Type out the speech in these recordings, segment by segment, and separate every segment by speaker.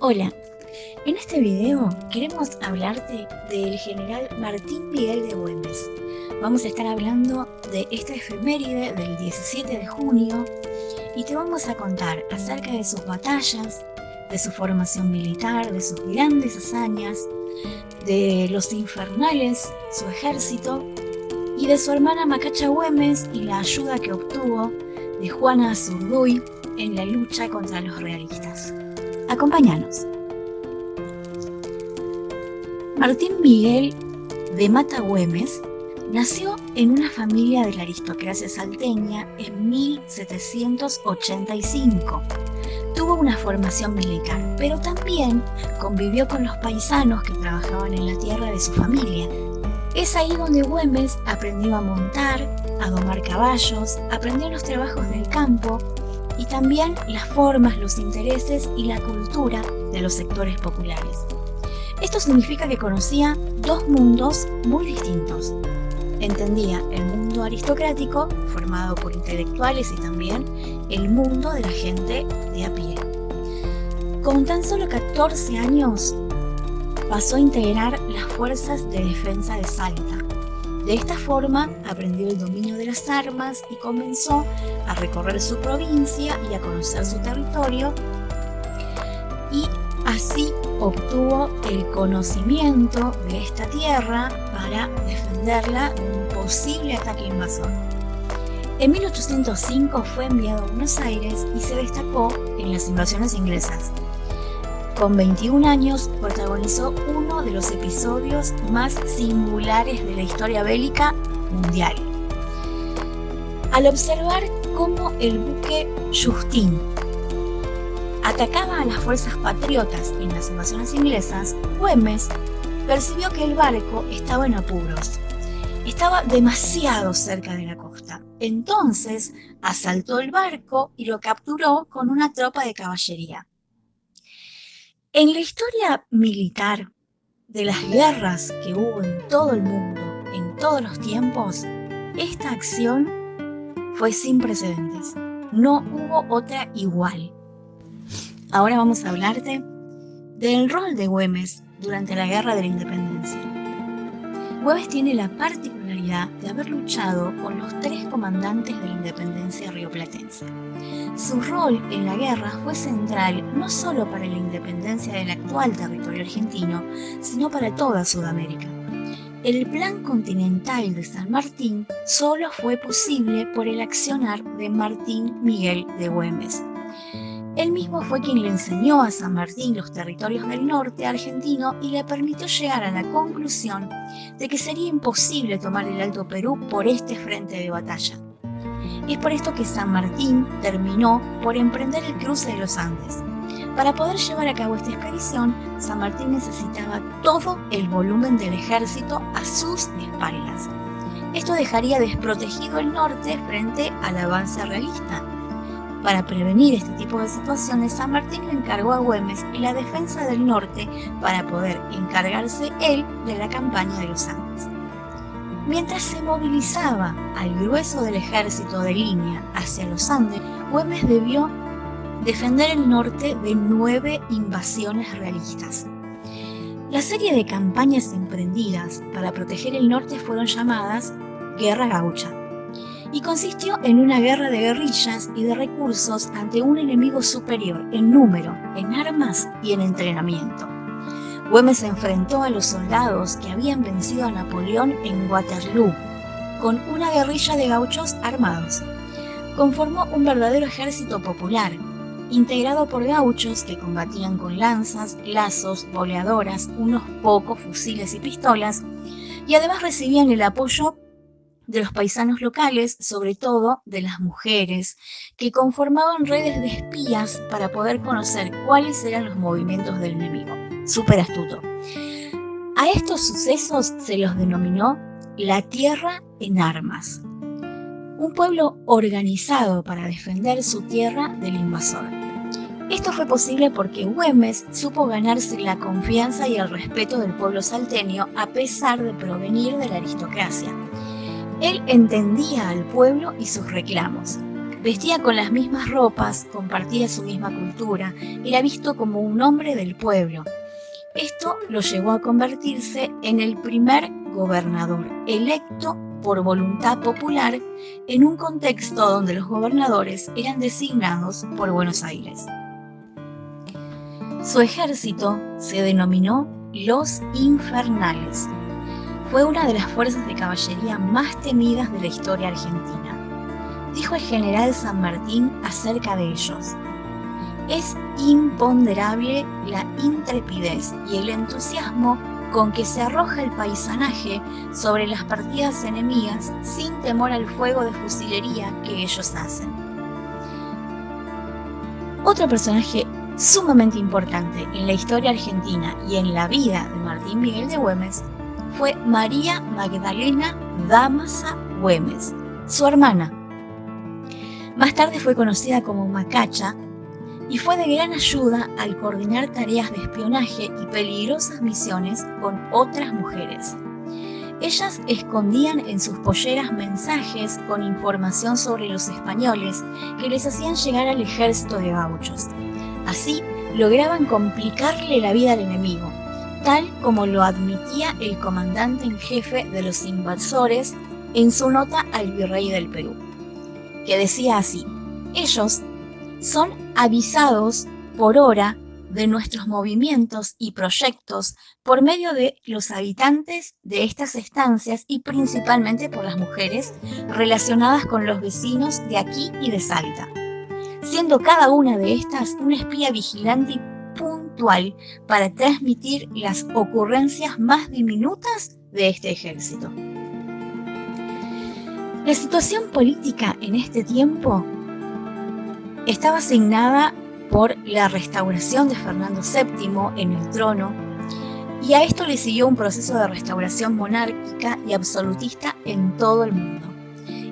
Speaker 1: Hola, en este video queremos hablarte del general Martín Miguel de Güemes. Vamos a estar hablando de esta efeméride del 17 de junio y te vamos a contar acerca de sus batallas, de su formación militar, de sus grandes hazañas, de los infernales, su ejército y de su hermana Macacha Güemes y la ayuda que obtuvo de Juana Azurduy en la lucha contra los realistas. Acompáñanos. Martín Miguel de Mata Güemes nació en una familia de la aristocracia salteña en 1785. Tuvo una formación militar, pero también convivió con los paisanos que trabajaban en la tierra de su familia. Es ahí donde Güemes aprendió a montar, a domar caballos, aprendió los trabajos del campo y también las formas, los intereses y la cultura de los sectores populares. Esto significa que conocía dos mundos muy distintos. Entendía el mundo aristocrático, formado por intelectuales, y también el mundo de la gente de a pie. Con tan solo 14 años, pasó a integrar las fuerzas de defensa de Salta. De esta forma, aprendió el dominio de las armas y comenzó a recorrer su provincia y a conocer su territorio, y así obtuvo el conocimiento de esta tierra para defenderla de un posible ataque invasor. En 1805 fue enviado a Buenos Aires y se destacó en las invasiones inglesas. Con 21 años protagonizó uno de los episodios más singulares de la historia bélica mundial. Al observar cómo el buque Justin atacaba a las fuerzas patriotas en las invasiones inglesas, Güemes percibió que el barco estaba en apuros. Estaba demasiado cerca de la costa. Entonces asaltó el barco y lo capturó con una tropa de caballería. En la historia militar de las guerras que hubo en todo el mundo, en todos los tiempos, esta acción fue sin precedentes. No hubo otra igual. Ahora vamos a hablarte del rol de Güemes durante la Guerra de la Independencia. Güemes tiene la particularidad de haber luchado con los 3 comandantes de la independencia rioplatense. Su rol en la guerra fue central no solo para la independencia del actual territorio argentino, sino para toda Sudamérica. El plan continental de San Martín solo fue posible por el accionar de Martín Miguel de Güemes. Él mismo fue quien le enseñó a San Martín los territorios del norte argentino y le permitió llegar a la conclusión de que sería imposible tomar el Alto Perú por este frente de batalla. Es por esto que San Martín terminó por emprender el cruce de los Andes. Para poder llevar a cabo esta expedición, San Martín necesitaba todo el volumen del ejército a sus espaldas. Esto dejaría desprotegido el norte frente al avance realista. Para prevenir este tipo de situaciones, San Martín le encargó a Güemes la defensa del norte para poder encargarse él de la campaña de los Andes. Mientras se movilizaba al grueso del ejército de línea hacia los Andes, Güemes debió defender el norte de 9 invasiones realistas. La serie de campañas emprendidas para proteger el norte fueron llamadas Guerra Gaucha, y consistió en una guerra de guerrillas y de recursos ante un enemigo superior en número, en armas y en entrenamiento. Güemes se enfrentó a los soldados que habían vencido a Napoleón en Waterloo, con una guerrilla de gauchos armados. Conformó un verdadero ejército popular, integrado por gauchos que combatían con lanzas, lazos, boleadoras, unos pocos fusiles y pistolas, y además recibían el apoyo de los paisanos locales, sobre todo de las mujeres, que conformaban redes de espías para poder conocer cuáles eran los movimientos del enemigo. Súper astuto. A estos sucesos se los denominó la Tierra en Armas, un pueblo organizado para defender su tierra del invasor. Esto fue posible porque Güemes supo ganarse la confianza y el respeto del pueblo salteño a pesar de provenir de la aristocracia. Él entendía al pueblo y sus reclamos. Vestía con las mismas ropas, compartía su misma cultura, era visto como un hombre del pueblo. Esto lo llevó a convertirse en el primer gobernador electo por voluntad popular en un contexto donde los gobernadores eran designados por Buenos Aires. Su ejército se denominó los Infernales. Fue una de las fuerzas de caballería más temidas de la historia argentina. Dijo el general San Martín acerca de ellos: es imponderable la intrepidez y el entusiasmo con que se arroja el paisanaje sobre las partidas enemigas sin temor al fuego de fusilería que ellos hacen. Otro personaje sumamente importante en la historia argentina y en la vida de Martín Miguel de Güemes fue María Magdalena Dámaso Güemes, su hermana. Más tarde fue conocida como Macacha y fue de gran ayuda al coordinar tareas de espionaje y peligrosas misiones con otras mujeres. Ellas escondían en sus polleras mensajes con información sobre los españoles que les hacían llegar al ejército de gauchos. Así lograban complicarle la vida al enemigo, tal como lo admitía el comandante en jefe de los invasores en su nota al virrey del Perú, que decía así: ellos son avisados por hora de nuestros movimientos y proyectos por medio de los habitantes de estas estancias y principalmente por las mujeres relacionadas con los vecinos de aquí y de Salta, siendo cada una de estas una espía vigilante y puntual para transmitir las ocurrencias más diminutas de este ejército. La situación política en este tiempo estaba asignada por la restauración de Fernando VII en el trono, y a esto le siguió un proceso de restauración monárquica y absolutista en todo el mundo.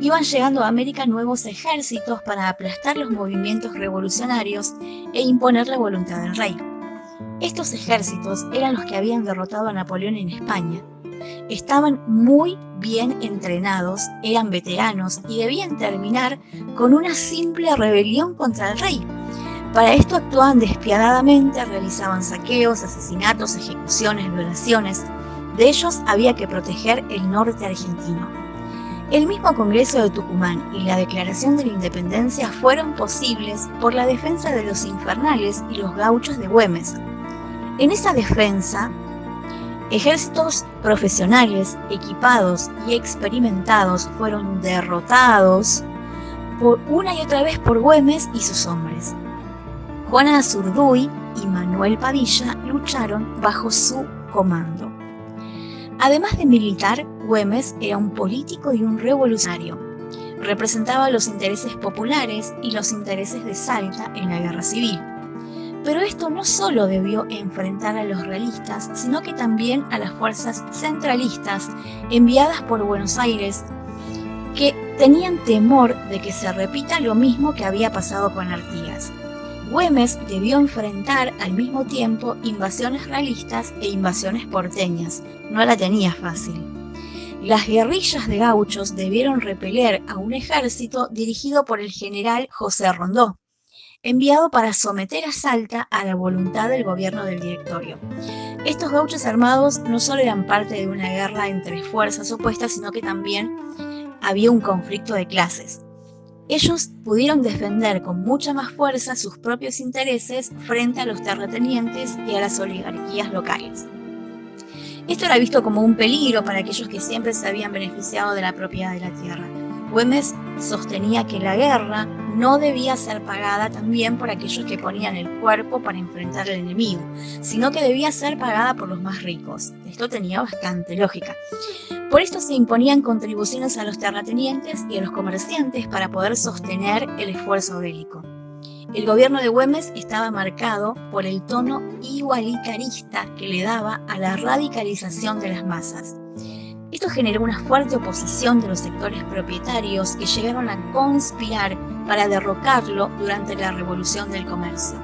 Speaker 1: Iban llegando a América nuevos ejércitos para aplastar los movimientos revolucionarios e imponer la voluntad del rey. Estos ejércitos eran los que habían derrotado a Napoleón en España. Estaban muy bien entrenados, eran veteranos y debían terminar con una simple rebelión contra el rey. Para esto actuaban despiadadamente, realizaban saqueos, asesinatos, ejecuciones, violaciones. De ellos había que proteger el norte argentino. El mismo Congreso de Tucumán y la Declaración de la Independencia fueron posibles por la defensa de los infernales y los gauchos de Güemes. En esa defensa, ejércitos profesionales, equipados y experimentados fueron derrotados por una y otra vez por Güemes y sus hombres. Juan de Azurduy y Manuel Padilla lucharon bajo su comando. Además de militar, Güemes era un político y un revolucionario. Representaba los intereses populares y los intereses de Salta en la guerra civil. Pero esto no solo debió enfrentar a los realistas, sino que también a las fuerzas centralistas enviadas por Buenos Aires, que tenían temor de que se repita lo mismo que había pasado con Artigas. Güemes debió enfrentar al mismo tiempo invasiones realistas e invasiones porteñas. No la tenía fácil. Las guerrillas de gauchos debieron repeler a un ejército dirigido por el general José Rondó, enviado para someter a Salta a la voluntad del gobierno del Directorio. Estos gauchos armados no solo eran parte de una guerra entre fuerzas opuestas, sino que también había un conflicto de clases. Ellos pudieron defender con mucha más fuerza sus propios intereses frente a los terratenientes y a las oligarquías locales. Esto era visto como un peligro para aquellos que siempre se habían beneficiado de la propiedad de la tierra. Güemes sostenía que la guerra no debía ser pagada también por aquellos que ponían el cuerpo para enfrentar al enemigo, sino que debía ser pagada por los más ricos. Esto tenía bastante lógica. Por esto se imponían contribuciones a los terratenientes y a los comerciantes para poder sostener el esfuerzo bélico. El gobierno de Güemes estaba marcado por el tono igualitarista que le daba a la radicalización de las masas. Esto generó una fuerte oposición de los sectores propietarios que llegaron a conspirar para derrocarlo durante la Revolución del Comercio.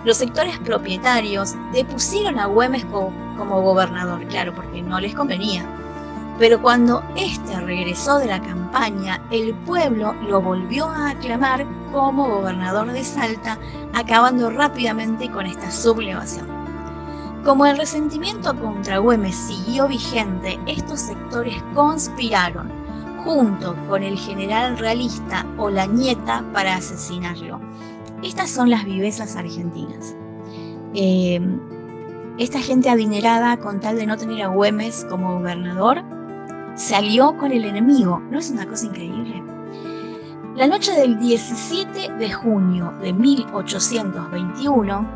Speaker 1: Los sectores propietarios depusieron a Güemes como gobernador, claro, porque no les convenía. Pero cuando éste regresó de la campaña, el pueblo lo volvió a aclamar como gobernador de Salta, acabando rápidamente con esta sublevación. Como el resentimiento contra Güemes siguió vigente, estos sectores conspiraron junto con el general realista Olañeta para asesinarlo. Estas son las vivezas argentinas. Esta gente adinerada, con tal de no tener a Güemes como gobernador, se alió con el enemigo. ¿No es una cosa increíble? La noche del 17 de junio de 1821,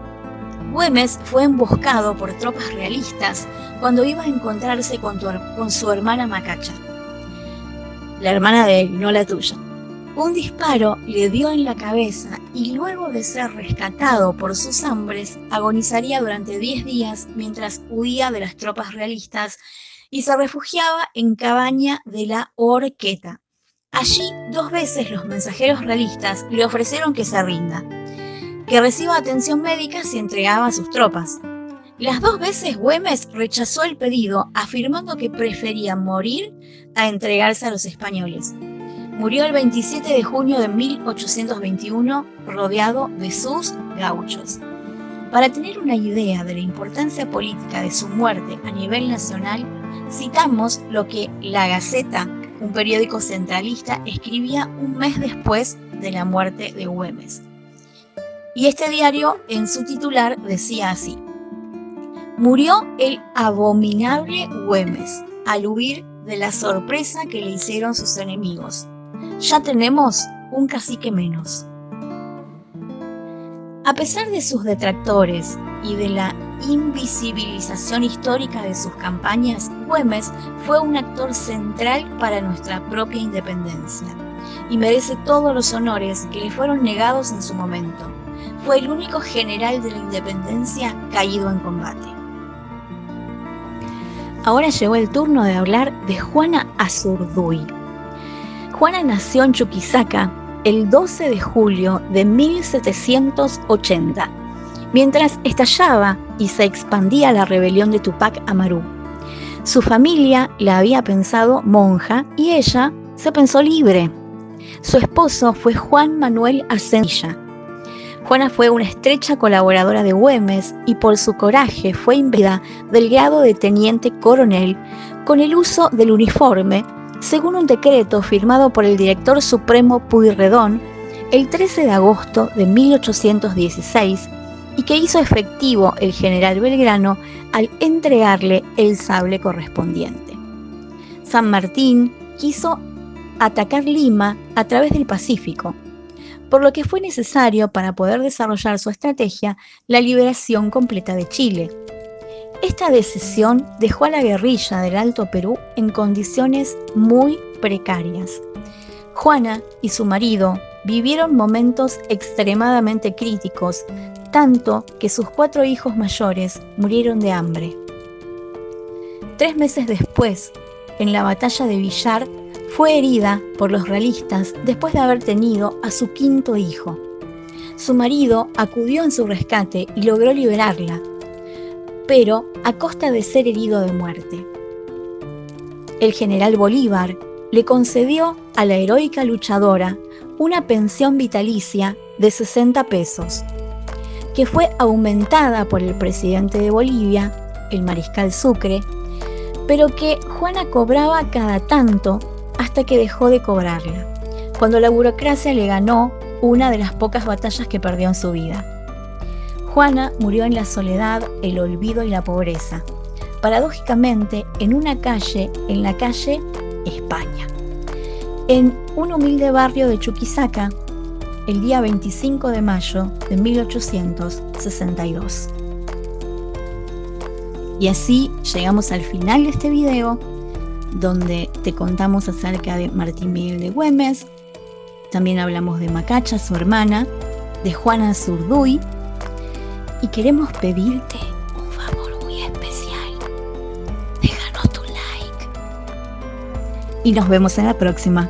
Speaker 1: Güemes fue emboscado por tropas realistas cuando iba a encontrarse con su hermana Macacha, la hermana de él, no la tuya. Un disparo le dio en la cabeza y luego de ser rescatado por sus hombres, agonizaría durante 10 días mientras huía de las tropas realistas y se refugiaba en Cabaña de la Horqueta. Allí 2 veces los mensajeros realistas le ofrecieron que se rinda, que reciba atención médica si entregaba a sus tropas. Las 2 veces Güemes rechazó el pedido, afirmando que prefería morir a entregarse a los españoles. Murió el 27 de junio de 1821 rodeado de sus gauchos. Para tener una idea de la importancia política de su muerte a nivel nacional, citamos lo que La Gaceta, un periódico centralista, escribía un mes después de la muerte de Güemes. Y este diario, en su titular, decía así: murió el abominable Güemes al huir de la sorpresa que le hicieron sus enemigos. Ya tenemos un cacique menos. A pesar de sus detractores y de la invisibilización histórica de sus campañas, Güemes fue un actor central para nuestra propia independencia y merece todos los honores que le fueron negados en su momento. Fue el único general de la independencia caído en combate. Ahora llegó el turno de hablar de Juana Azurduy. Juana nació en Chuquisaca el 12 de julio de 1780, mientras estallaba y se expandía la rebelión de Tupac Amaru. Su familia la había pensado monja y ella se pensó libre. Su esposo fue Juan Manuel Ascenilla. Juana fue una estrecha colaboradora de Güemes y por su coraje fue investida del grado de teniente coronel con el uso del uniforme, según un decreto firmado por el director supremo Pueyrredón el 13 de agosto de 1816 y que hizo efectivo el general Belgrano al entregarle el sable correspondiente. San Martín quiso atacar Lima a través del Pacífico, por lo que fue necesario para poder desarrollar su estrategia la liberación completa de Chile. Esta decisión dejó a la guerrilla del Alto Perú en condiciones muy precarias. Juana y su marido vivieron momentos extremadamente críticos, tanto que sus 4 hijos mayores murieron de hambre. 3 meses después, en la batalla de Villar, fue herida por los realistas después de haber tenido a su 5.º hijo. Su marido acudió en su rescate y logró liberarla, pero a costa de ser herido de muerte. El general Bolívar le concedió a la heroica luchadora una pensión vitalicia de 60 pesos, que fue aumentada por el presidente de Bolivia, el mariscal Sucre, pero que Juana cobraba cada tanto hasta que dejó de cobrarla, cuando la burocracia le ganó una de las pocas batallas que perdió en su vida. Juana murió en la soledad, el olvido y la pobreza, paradójicamente en la calle España, en un humilde barrio de Chuquisaca, el día 25 de mayo de 1862. Y así llegamos al final de este video, donde te contamos acerca de Martín Miguel de Güemes. También hablamos de Macacha, su hermana, de Juana Azurduy, y queremos pedirte un favor muy especial. Déjanos tu like. Y nos vemos en la próxima.